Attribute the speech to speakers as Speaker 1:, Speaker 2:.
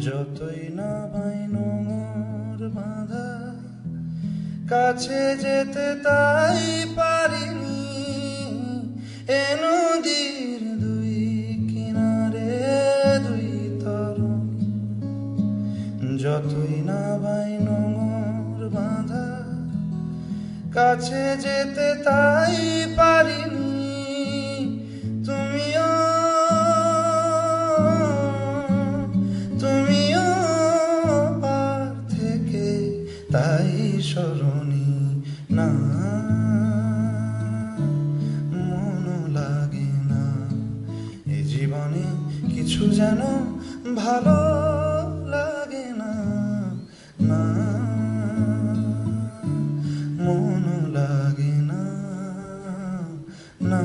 Speaker 1: যতই না ভাই নোঙর বাঁধা, কাছে যেতে তাই পারিনি। এ নদীর দুই কিনারে দুই তরুণী, যতই না ভাই নোঙর বাঁধা, কাছে যেতে তাই পারিনি। তুমিও পার থেকে তাই স্মরণী না, মন লাগে না। এ জীবনে কিছু যেন ভালো লাগে না, না মন লাগে না, না।